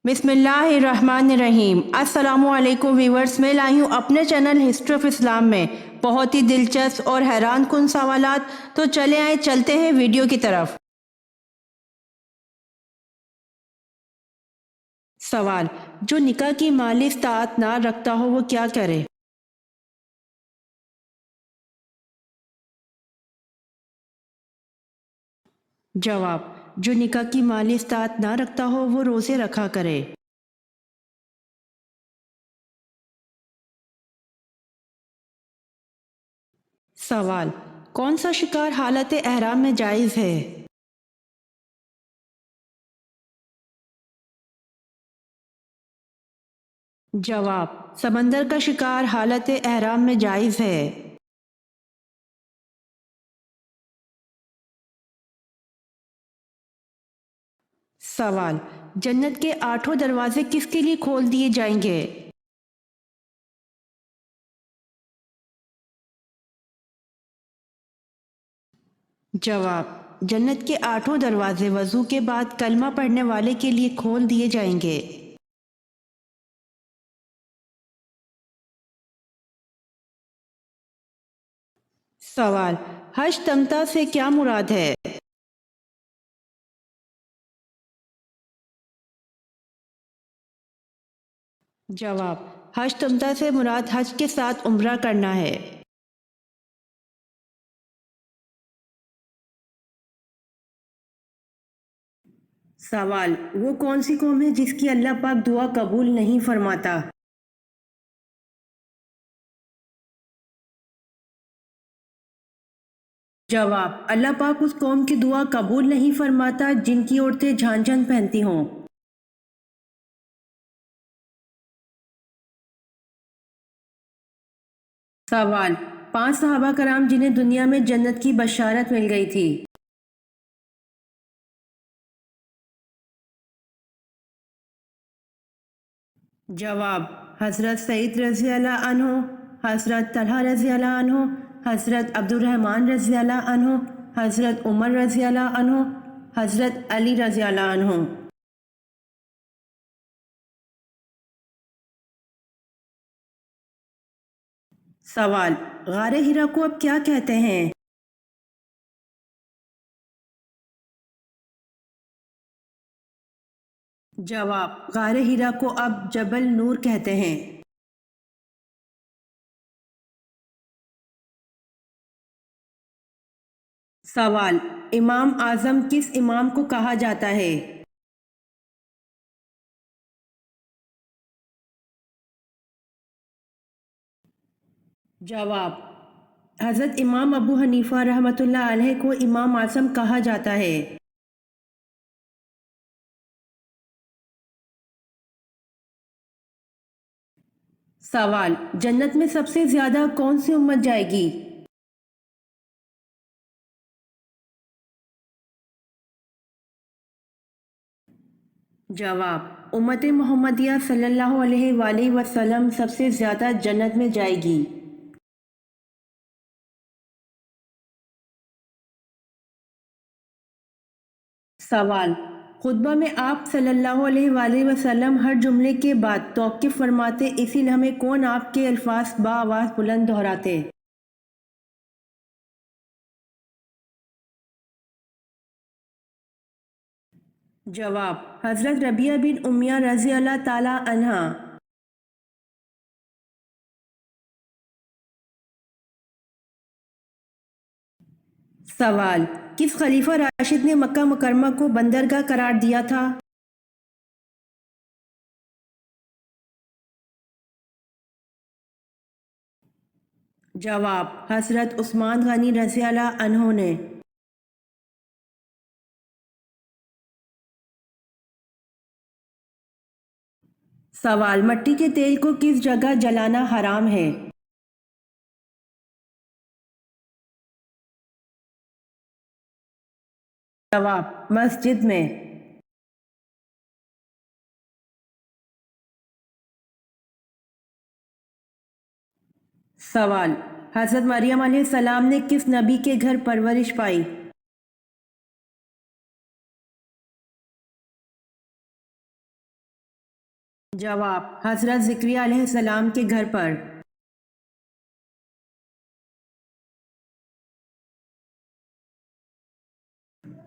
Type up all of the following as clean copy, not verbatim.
बिस्मिल्लाहिर्रहमानिर्रहीम। अस्सलामुअलैकुम व्यूवर्स, मैं लाई हूँ अपने चैनल हिस्ट्री ऑफ इस्लाम में बहुत ही दिलचस्प और हैरान कुन सवालात। तो चलते हैं वीडियो की तरफ। सवाल: जो निकाह की माली इस्तात ना रखता हो वो क्या करे? जवाब: जो निकाह की माली इस्तात ना रखता हो वो रोज़े रखा करे। सवाल: कौन सा शिकार हालत एहराम में जायज़ है? जवाब: समंदर का शिकार हालत एहराम में जायज़ है। सवाल: जन्नत के आठों दरवाजे किसके लिए खोल दिए जाएंगे? जवाब: जन्नत के आठों दरवाजे वजू के बाद कलमा पढ़ने वाले के लिए खोल दिए जाएंगे। सवाल: हज तमता से क्या मुराद है? जवाब: हज तमता से मुराद हज के साथ उम्रा करना है। सवाल: वो कौन सी कौम है जिसकी अल्लाह पाक दुआ कबूल नहीं फरमाता? जवाब: अल्लाह पाक उस कौम की दुआ कबूल नहीं फरमाता जिनकी औरतें झांझन पहनती हों। सवाल: पांच सहाबा कराम जिन्हें दुनिया में जन्नत की बशारत मिल गई थी। जवाब: हज़रत सईद रज़ी अल्लाह अन्हो, हज़रत तलहा रज़ी अल्लाह अन्हो, हज़रत अब्दुर्रहमान रज़ी अल्लाह अन्हो, हज़रत उमर रज़ी अल्लाह अन्हो, हज़रत अली रज़ी अल्लाह अन्हो। सवाल: गारे हिरा को अब क्या कहते हैं? जवाब: गारे हिरा को अब जबल नूर कहते हैं। सवाल: इमाम आज़म किस इमाम को कहा जाता है? जवाब: हज़रत इमाम अबू हनीफा रहमतुल्लाह अलैह को इमाम आज़म कहा जाता है। सवाल: जन्नत में सबसे ज्यादा कौन सी उम्मत जाएगी? जवाब: उम्मत मोहम्मदिया सल्लल्लाहु अलैहि वसल्लम सबसे ज्यादा जन्नत में जाएगी। सवाल: खुतबा में आप सल्लल्लाहु अलैहि वसल्लम हर जुमले के बाद तौक़ुफ़ फरमाते, इसी लम्हे कौन आपके अल्फाज बाआवाज़ बुलंद दोहराते? जवाब: हज़रत रबिया बिन उमिया रज़ी अल्लाह ताला अन्हा। सवाल: किस खलीफा राशिद ने मक्का मुकरमा को बंदरगाह करार दिया था? जवाब: हज़रत उस्मान गनी रज़ी अल्लाह अन्हो ने। सवाल: मट्टी के तेल को किस जगह जलाना हराम है? जवाब: मस्जिद में। सवाल: हज़रत मरियम अलैहिस्सलाम ने किस नबी के घर परवरिश पाई? जवाब हजरत ज़िक्रिया अलैहिस्सलाम के घर पर।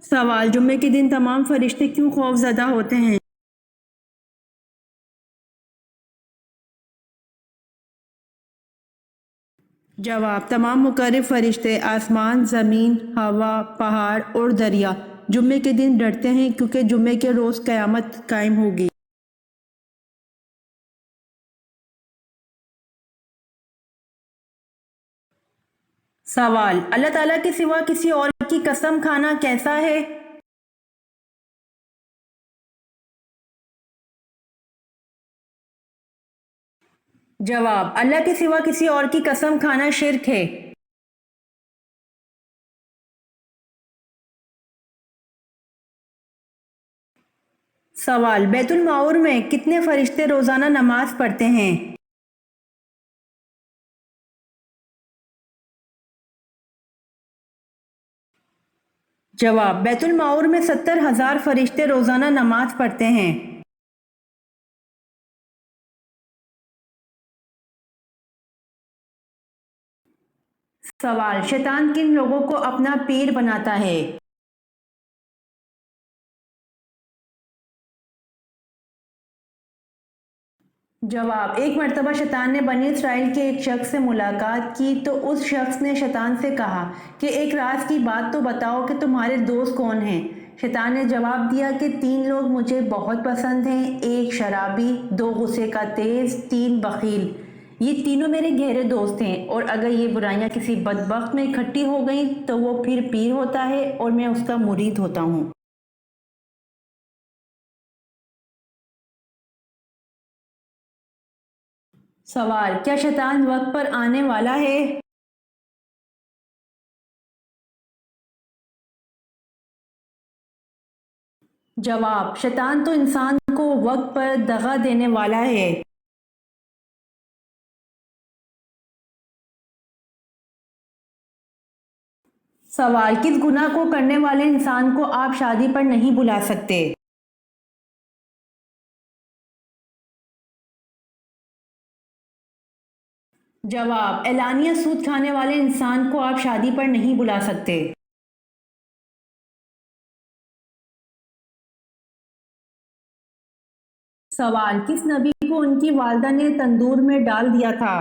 सवाल जुम्मे के दिन तमाम फरिश्ते क्यों खौफज़दा होते हैं? जवाब तमाम मुकर्रब फरिश्ते आसमान, ज़मीन, हवा, पहाड़ और दरिया जुम्मे के दिन डरते हैं क्योंकि जुम्मे के रोज़ क़यामत कायम होगी। सवाल अल्लाह ताला के सिवा किसी और की कसम खाना कैसा है? जवाब अल्लाह के सिवा किसी और की कसम खाना शिर्क है। सवाल बैतुल माऊर में कितने फरिश्ते रोज़ाना नमाज पढ़ते हैं? जवाब बैतुल माऊर में 70,000 फरिश्ते रोज़ाना नमाज पढ़ते हैं। सवाल शैतान किन लोगों को अपना पीर बनाता है? जवाब एक मर्तबा शैतान ने बनी इसराइल के एक शख्स से मुलाकात की तो उस शख्स ने शैतान से कहा कि एक राज की बात तो बताओ कि तुम्हारे दोस्त कौन हैं। शैतान ने जवाब दिया कि 3 लोग मुझे बहुत पसंद हैं, 1 शराबी, 2 गुस्से का तेज, 3 बखील। ये तीनों मेरे गहरे दोस्त हैं और अगर ये बुराइयां किसी बदबख्त में इकट्ठी हो गई तो वो फिर पीर होता है और मैं उसका मुरीद होता हूँ। सवाल क्या शैतान वक्त पर आने वाला है? जवाब शैतान तो इंसान को वक्त पर दगा देने वाला है। सवाल किस गुनाह को करने वाले इंसान को आप शादी पर नहीं बुला सकते? जवाब एलानिया सूद खाने वाले इंसान को आप शादी पर नहीं बुला सकते। सवाल किस नबी को उनकी वालदा ने तंदूर में डाल दिया था?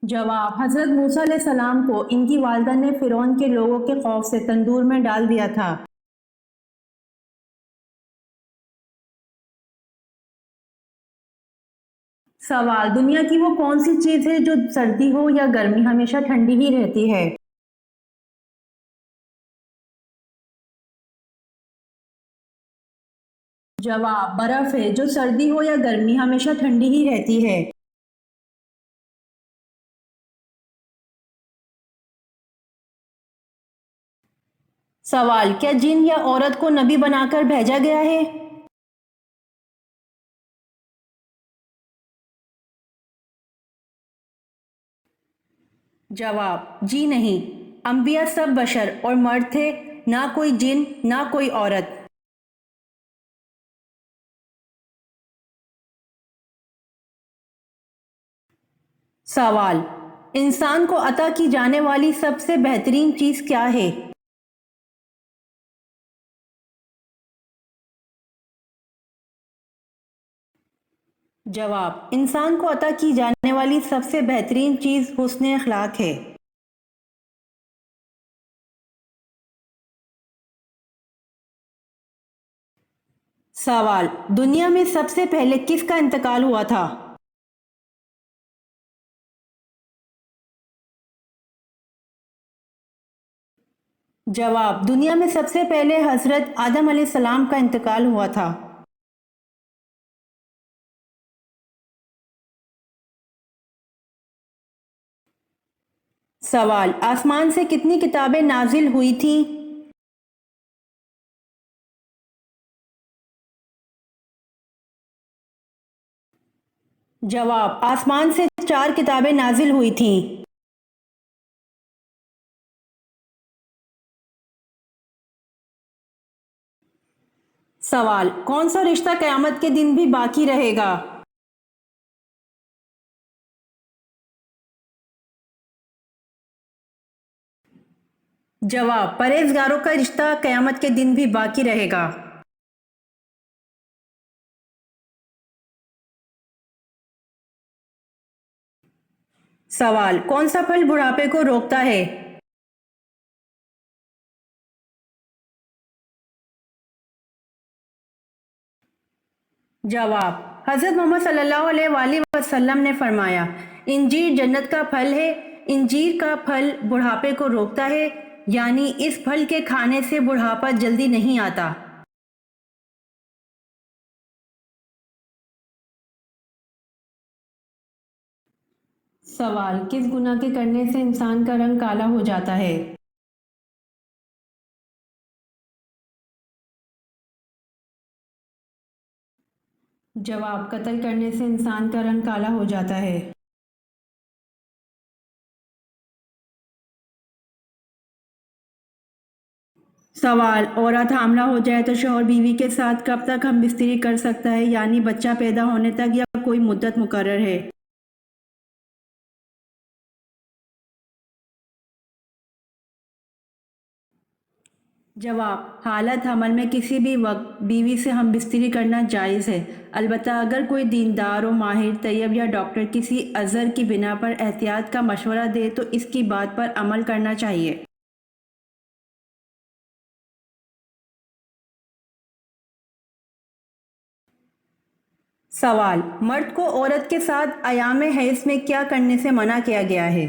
जवाब हजरत मूसा अलैहिस्सलाम को इनकी वालदा ने फिरौन के लोगों के खौफ से तंदूर में डाल दिया था। सवाल दुनिया की वो कौन सी चीज है जो सर्दी हो या गर्मी हमेशा ठंडी ही रहती है? जवाब बर्फ है जो सर्दी हो या गर्मी हमेशा ठंडी ही रहती है। सवाल क्या जिन या औरत को नबी बनाकर भेजा गया है? जवाब जी नहीं, अंबिया सब बशर और मर्द थे, ना कोई जिन ना कोई औरत। सवाल इंसान को अता की जाने वाली सबसे बेहतरीन चीज क्या है? जवाब इंसान को अता की जाने वाली सबसे बेहतरीन चीज हुस्न अखलाक है। सवाल दुनिया में सबसे पहले किसका इंतकाल हुआ था? जवाब दुनिया में सबसे पहले हजरत आदम अलैहिस्सलाम का इंतकाल हुआ था। सवाल आसमान से कितनी किताबें नाजिल हुई थीं? जवाब आसमान से 4 किताबें नाजिल हुई थीं। سوال: کون سا رشتہ قیامت کے دن بھی باقی رہے گا؟ جواب: پرہیزگاروں کا رشتہ قیامت کے دن بھی باقی رہے گا۔ سوال: کون سا پھل بڑھاپے کو روکتا ہے؟ جواب: حضرت محمد صلی اللہ علیہ وآلہ وسلم نے فرمایا، انجیر جنت کا پھل ہے۔ انجیر کا پھل بڑھاپے کو روکتا ہے، یعنی اس پھل کے کھانے سے بڑھاپا جلدی نہیں آتا۔ سوال: کس گناہ کے کرنے سے انسان کا رنگ کالا ہو جاتا ہے؟ جواب: قتل کرنے سے انسان کا رنگ کالا ہو جاتا ہے۔ سوال: عورت حاملہ ہو جائے تو شوہر بیوی کے ساتھ کب تک ہم بستری کر سکتا ہے، یعنی بچہ پیدا ہونے تک، یا کوئی مدت مقرر ہے؟ جواب: حالت حمل میں کسی بھی وقت بیوی سے ہم بستری کرنا جائز ہے، البتہ اگر کوئی دیندار و ماہر طیب یا ڈاکٹر کسی عذر کی بنا پر احتیاط کا مشورہ دے تو اس کی بات پر عمل کرنا چاہیے۔ سوال: مرد کو عورت کے ساتھ ایام حیض میں کیا کرنے سے منع کیا گیا ہے؟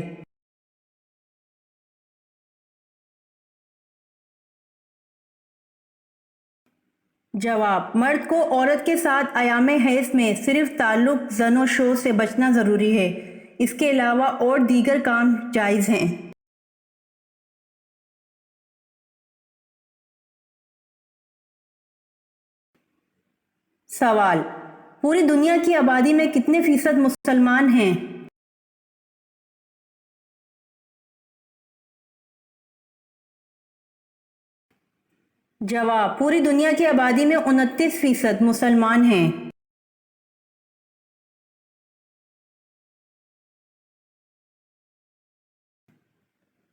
جواب: مرد کو عورت کے ساتھ ایام حیض میں صرف تعلق زن و شو سے بچنا ضروری ہے، اس کے علاوہ اور دیگر کام جائز ہیں۔ سوال: پوری دنیا کی آبادی میں کتنے فیصد مسلمان ہیں؟ جواب: پوری دنیا کی آبادی میں 29% مسلمان ہیں۔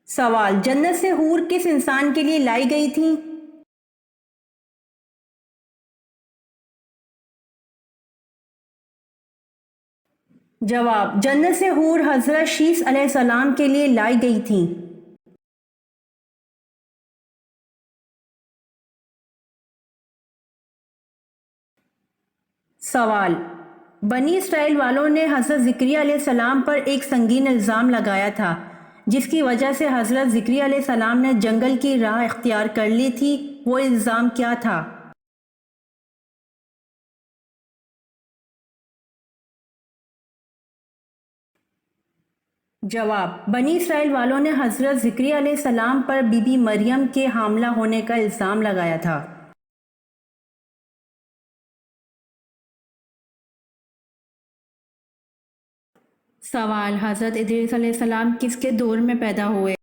سوال: جنت سے حور کس انسان کے لیے لائی گئی تھیں؟ جواب: جنت سے حور حضرت شیث علیہ السلام کے لیے لائی گئی تھیں۔ سوال: بنی اسرائیل والوں نے حضرت زکریا علیہ السلام پر ایک سنگین الزام لگایا تھا، جس کی وجہ سے حضرت زکریا علیہ السلام نے جنگل کی راہ اختیار کر لی تھی، وہ الزام کیا تھا؟ جواب: بنی اسرائیل والوں نے حضرت زکریا علیہ السلام پر بی بی مریم کے حاملہ ہونے کا الزام لگایا تھا۔ سوال: حضرت ادریس علیہ السلام کس کے دور میں پیدا ہوئے؟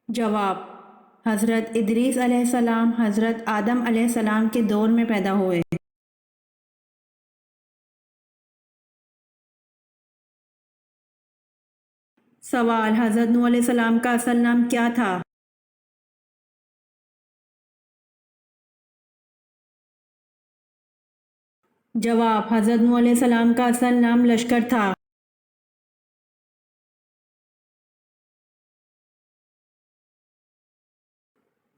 جواب: حضرت ادریس علیہ السلام حضرت آدم علیہ السلام کے دور میں پیدا ہوئے۔ سوال: حضرت نوح علیہ السلام کا اصل نام کیا تھا؟ جواب: حضرت نوح علیہ السلام کا اصل نام لشکر تھا۔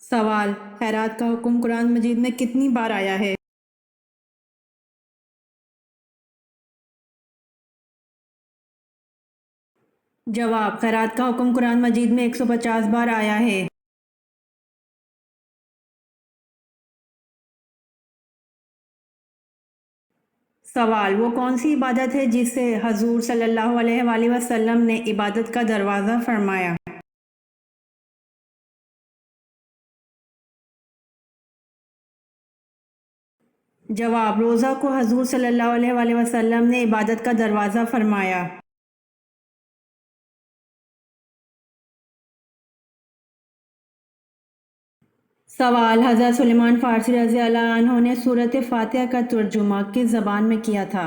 سوال: خیرات کا حکم قرآن مجید میں کتنی بار آیا ہے؟ جواب: خیرات کا حکم قرآن مجید میں 150 بار آیا ہے۔ سوال: وہ کون سی عبادت ہے جس سے حضور صلی اللہ علیہ وآلہ وسلم نے عبادت کا دروازہ فرمایا؟ جواب: روزہ کو حضور صلی اللہ علیہ وآلہ وسلم نے عبادت کا دروازہ فرمایا۔ سوال: حضرت سلیمان فارسی رضی اللہ عنہ نے سورۃ فاتحہ کا ترجمہ کس زبان میں کیا تھا؟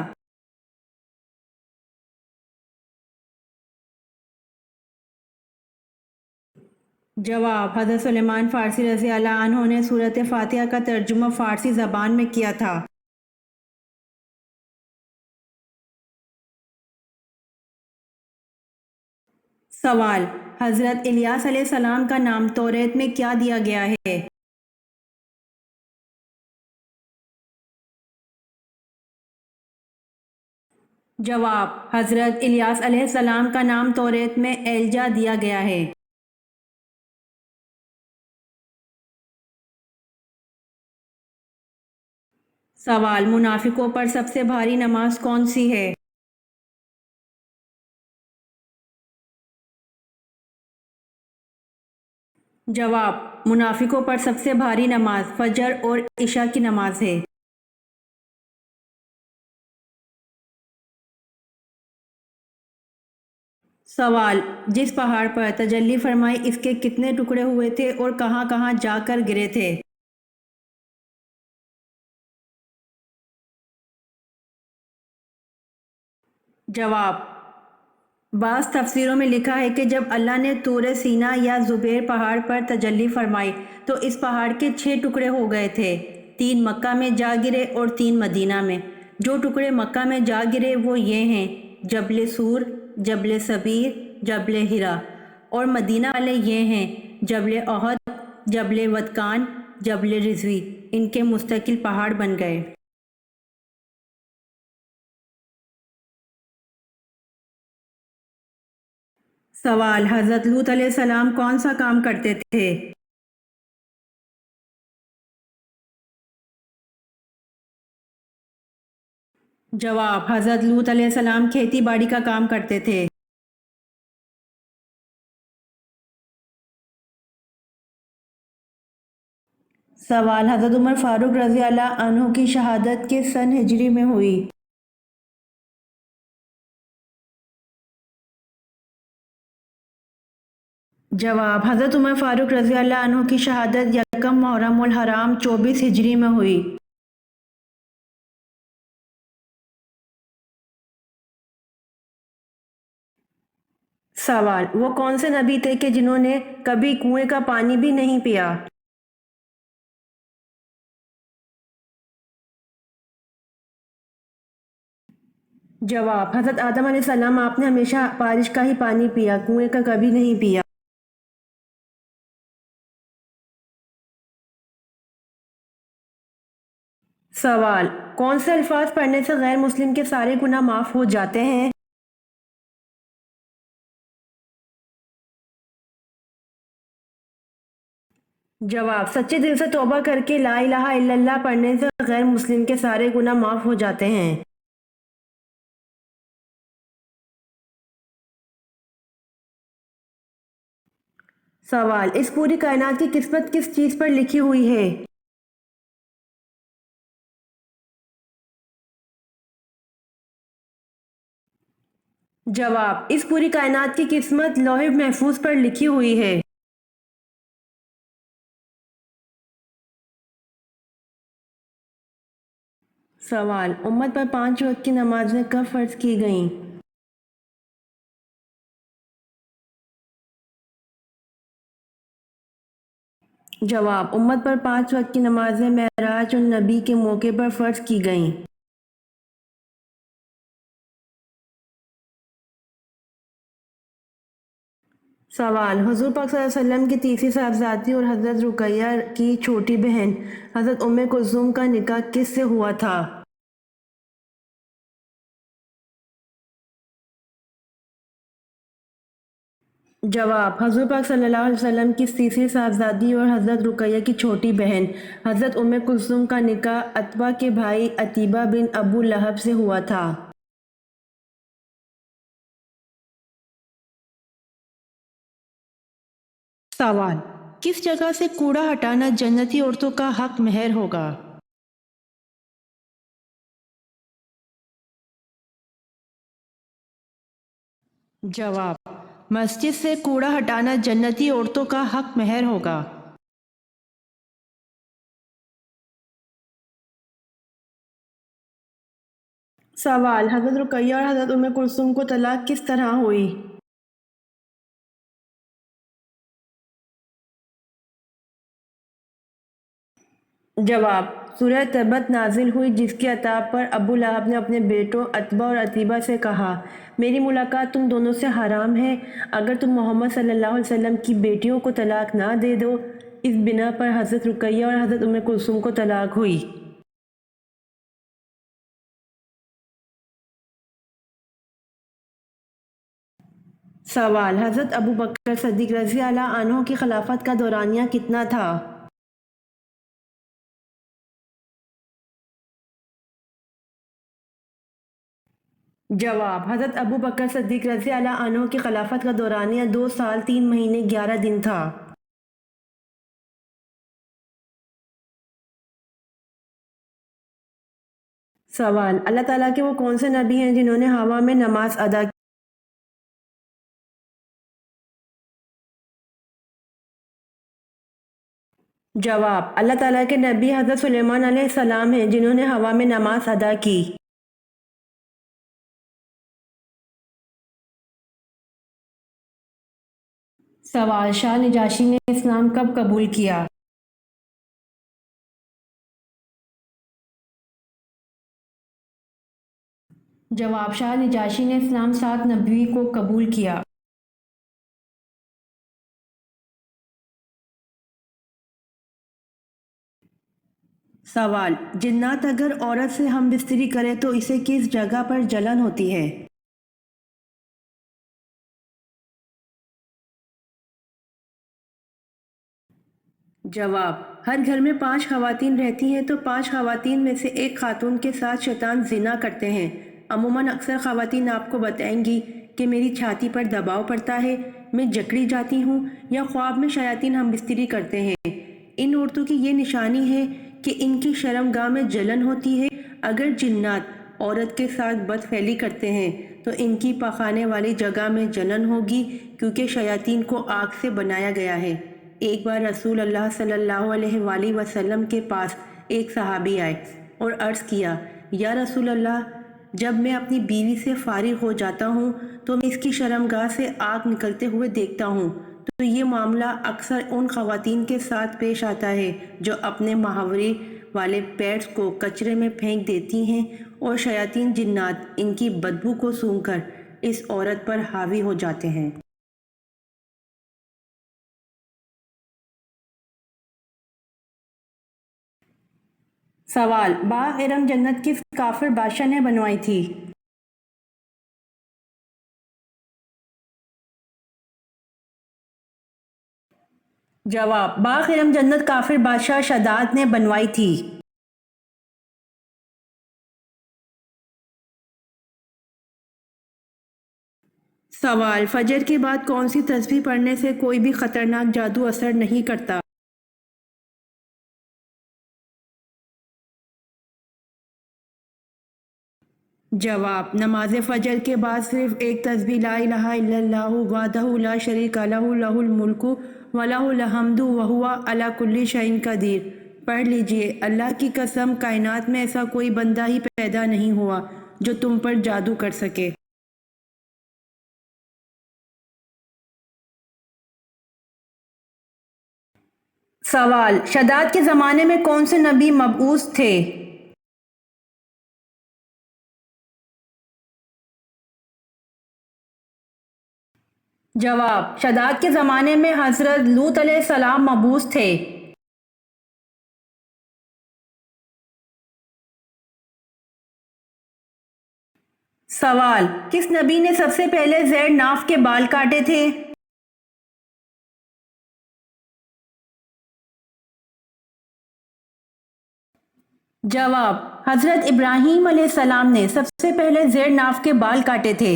جواب: حضرت سلیمان فارسی رضی اللہ عنہ نے سورۃ فاتحہ کا ترجمہ فارسی زبان میں کیا تھا۔ سوال: حضرت الیاس علیہ السلام کا نام توریت میں کیا دیا گیا ہے؟ جواب: حضرت الیاس علیہ السلام کا نام توریت میں ایلجا دیا گیا ہے۔ سوال: منافقوں پر سب سے بھاری نماز کون سی ہے؟ جواب: منافقوں پر سب سے بھاری نماز فجر اور عشاء کی نماز ہے۔ سوال: جس پہاڑ پر تجلی فرمائی اس کے کتنے ٹکڑے ہوئے تھے اور کہاں کہاں جا کر گرے تھے؟ جواب: بعض تفسیروں میں لکھا ہے کہ جب اللہ نے طور سینا یا زبیر پہاڑ پر تجلی فرمائی تو اس پہاڑ کے 6 ٹکڑے ہو گئے تھے، 3 مکہ میں جا گرے اور 3 مدینہ میں۔ جو ٹکڑے مکہ میں جا گرے وہ یہ ہیں: جبل سور، جبل صبیر، جبل ہرا، اور مدینہ والے یہ ہیں: جبل احد، جبل ودکان، جبل رضوی۔ ان کے مستقل پہاڑ بن گئے۔ سوال: حضرت لوط علیہ السلام کون سا کام کرتے تھے؟ جواب: حضرت لوط علیہ السلام کھیتی باڑی کا کام کرتے تھے۔ سوال: حضرت عمر فاروق رضی اللہ عنہ کی شہادت کس سن ہجری میں ہوئی؟ جواب: حضرت عمر فاروق رضی اللہ عنہ کی شہادت یکم محرم الحرام 24 ہجری میں ہوئی۔ سوال: وہ کون سے نبی تھے کہ جنہوں نے کبھی کنویں کا پانی بھی نہیں پیا؟ جواب: حضرت آدم علیہ السلام، آپ نے ہمیشہ بارش کا ہی پانی پیا، کنویں کا کبھی نہیں پیا۔ سوال: کون سے الفاظ پڑھنے سے غیر مسلم کے سارے گناہ معاف ہو جاتے ہیں؟ جواب: سچے دل سے توبہ کر کے لا الہ الا اللہ پڑھنے سے غیر مسلم کے سارے گناہ معاف ہو جاتے ہیں۔ سوال: اس پوری کائنات کی قسمت کس چیز پر لکھی ہوئی ہے؟ جواب: اس پوری کائنات کی قسمت لوح محفوظ پر لکھی ہوئی ہے۔ سوال: امت پر 5 وقت کی نمازیں کب فرض کی گئیں؟ جواب: امت پر 5 وقت کی نمازیں معراج النبی کے موقع پر فرض کی گئیں۔ سوال: حضور پاک صلی اللہ علیہ وسلم کی تیسری صاحبزادی اور حضرت رقیہ کی چھوٹی بہن حضرت ام کلثوم کا نکاح کس سے ہوا تھا؟ جواب: حضور پاک صلی اللہ علیہ وسلم کی تیسری صاحبزادی اور حضرت رقیہ کی چھوٹی بہن حضرت ام کلثوم کا نکاح عتبہ کے بھائی عتیبہ بن ابو لہب سے ہوا تھا۔ سوال: کس جگہ سے کوڑا ہٹانا جنتی عورتوں کا حق مہر ہوگا؟ جواب: مسجد سے کوڑا ہٹانا جنتی عورتوں کا حق مہر ہوگا۔ सवाल, हज़रत रुक़ैया और हज़रत उम्मे कुलसूम को तलाक किस तरह हुई? जवाब, सूरह तबत नाजिल हुई जिसकी अता पर अबू लहब ने अपने बेटों अतबा और अतीबा से कहा, मेरी मुलाकात तुम दोनों से हराम है। अगर तुम मोहम्मद सल्लल्लाहु अलैहि वसल्लम की बेटियों को तलाक ना दे दो। इस बिना पर हज़रत रुक़ैया और हज़रत उम्मे कुलसूम को तलाक हुई। सवाल, हज़रत अबू बकर सद्दीक़ रज़ी अल्लाह अन्हु की खिलाफत का दौरानिया कितना था? जवाब, हज़रत अबू बकर सद्दीक़ रज़ी अल्लाह अन्हु की खिलाफत का दौरानिया 2 साल 3 महीने 11 दिन था। सवाल, अल्लाह ताला के वो कौन से नबी हैं जिन्होंने हवा में नमाज अदा की? जवाब, अल्लाह ताला के नबी हज़रत सुलेमान अलैहिस्सलाम हैं जिन्होंने हवा में नमाज अदा की। सवाल, शाह निजाशी ने इस्लाम कब कबूल किया? जवाब, शाह निजाशी ने इस्लाम 7 नबवी को कबूल किया। सवाल, जिन्नात अगर औरत से हम बिस्तरी करे तो इसे किस जगह पर जलन होती है? जवाब, हर घर में 5 खवातीन रहती हैं तो 5 खवातीन में से एक खातून के साथ शैतान जिना करते हैं। अमूमन अक्सर खवातीन आपको बताएंगी कि मेरी छाती पर दबाव पड़ता है, मैं जकड़ी जाती हूँ या ख्वाब में शयातीन हम बिस्तरी करते हैं। इन औरतों की ये निशानी है कि इनकी शर्मगाह में जलन होती है। अगर जिन्नात औरत के साथ बदफैली करते हैं तो इनकी पखाने वाली जगह में जलन होगी, क्योंकि शयातीन को आग से बनाया गया है। एक बार रसूल अल्लाह सल्लल्लाहु अलैहि वसल्लम के पास एक सहाबी आए और अर्ज़ किया, या रसूल अल्लाह, जब मैं अपनी बीवी से फारिग हो जाता हूँ तो मैं इसकी शर्मगाह से आग निकलते हुए देखता हूँ। तो ये मामला अक्सर उन खवातीन के साथ पेश आता है जो अपने महावरे वाले पैड्स को कचरे में फेंक देती हैं और शयातीन जिन्नात इनकी बदबू को सूंघकर इस औरत पर हावी हो जाते हैं। सवाल, बाग एरम जन्नत किस काफिर बादशाह ने बनवाई थी? जवाब, बाग एरम जन्नत काफिर बादशाह शदाद ने बनवाई थी। सवाल, फजर के बाद कौन सी तस्बीह पढ़ने से कोई भी खतरनाक जादू असर नहीं करता? जवाब, नमाज फजर के बाद सिर्फ एक तस्बीह ला इलाहा इल्लल्लाहु वहदहु ला शरीका लहु लहुल मुल्कु व लहुल हम्दु व हुवा अला कुल्ली शैइन कदीर पढ़ लीजिए। अल्लाह की कसम, कायनात में ऐसा कोई बंदा ही पैदा नहीं हुआ जो तुम पर जादू कर सके। सवाल, शदाद के ज़माने में कौन से नबी मबऊस थे? जवाब, शदाद के ज़माने में हज़रत लूत अलैहिस्सलाम मबऊस थे। सवाल, किस नबी ने सबसे पहले ज़ैर नाफ के बाल काटे थे? जवाब, हज़रत इब्राहीम अलैहिस्सलाम ने सबसे पहले ज़ैर नाफ के बाल काटे थे।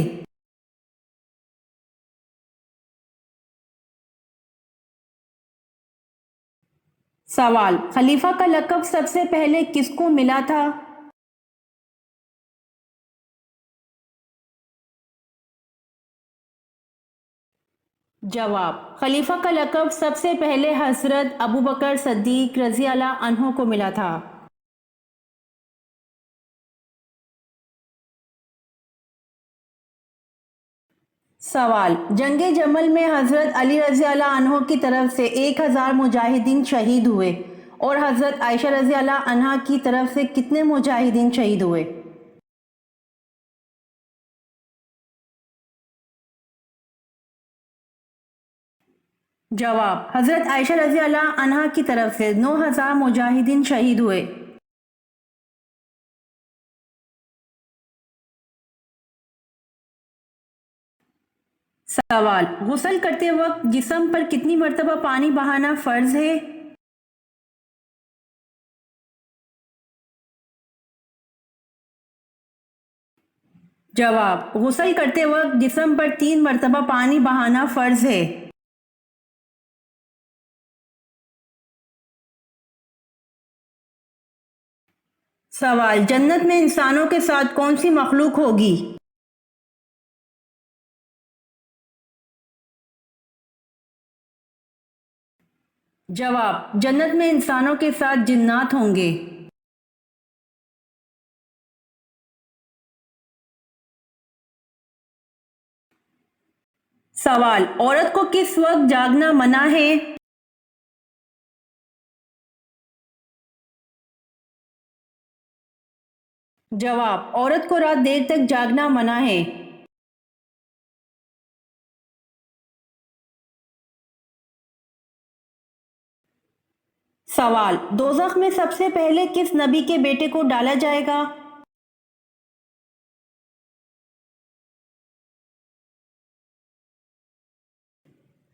सवाल, खलीफा का लक़ब सबसे पहले किसको मिला था? जवाब, खलीफा का लक़ब सबसे पहले हज़रत अबू बकर सद्दीक़ रज़ी अल्लाह अन्हु को मिला था। سوال، جنگ جمل میں حضرت علی رضی اللہ عنہ کی طرف سے 1000 مجاہدین شہید ہوئے اور حضرت عائشہ رضی اللہ عنہ کی طرف سے کتنے مجاہدین شہید ہوئے؟ جواب، حضرت عائشہ رضی اللہ عنہ کی طرف سے 9000 مجاہدین شہید ہوئے۔ سوال، غسل کرتے وقت جسم پر کتنی مرتبہ پانی بہانا فرض ہے؟ جواب، غسل کرتے وقت جسم پر 3 مرتبہ پانی بہانا فرض ہے۔ سوال، جنت میں انسانوں کے ساتھ کون سی مخلوق ہوگی؟ جواب، جنت میں انسانوں کے ساتھ جنات ہوں گے۔ سوال، عورت کو کس وقت جاگنا منع ہے؟ جواب، عورت کو رات دیر تک جاگنا منع ہے۔ سوال، دوزخ میں سب سے پہلے کس نبی کے بیٹے کو ڈالا جائے گا؟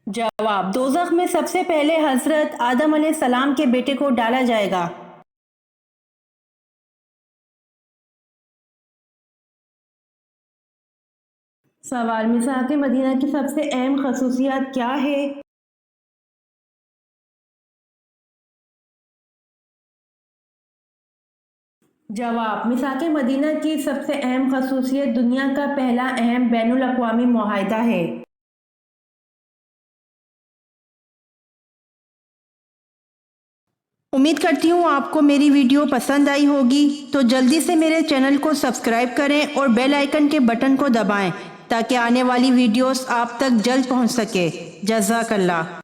جواب، دوزخ میں سب سے پہلے حضرت آدم علیہ السلام کے بیٹے کو ڈالا جائے گا۔ سوال، میثاق مدینہ کی سب سے اہم خصوصیات کیا ہے؟ جواب، میثاق مدینہ کی سب سے اہم خصوصیت دنیا کا پہلا اہم بین الاقوامی معاہدہ ہے۔ امید کرتی ہوں آپ کو میری ویڈیو پسند آئی ہوگی، تو جلدی سے میرے چینل کو سبسکرائب کریں اور بیل آئیکن کے بٹن کو دبائیں تاکہ آنے والی ویڈیوز آپ تک جلد پہنچ سکے۔ جزاک اللہ۔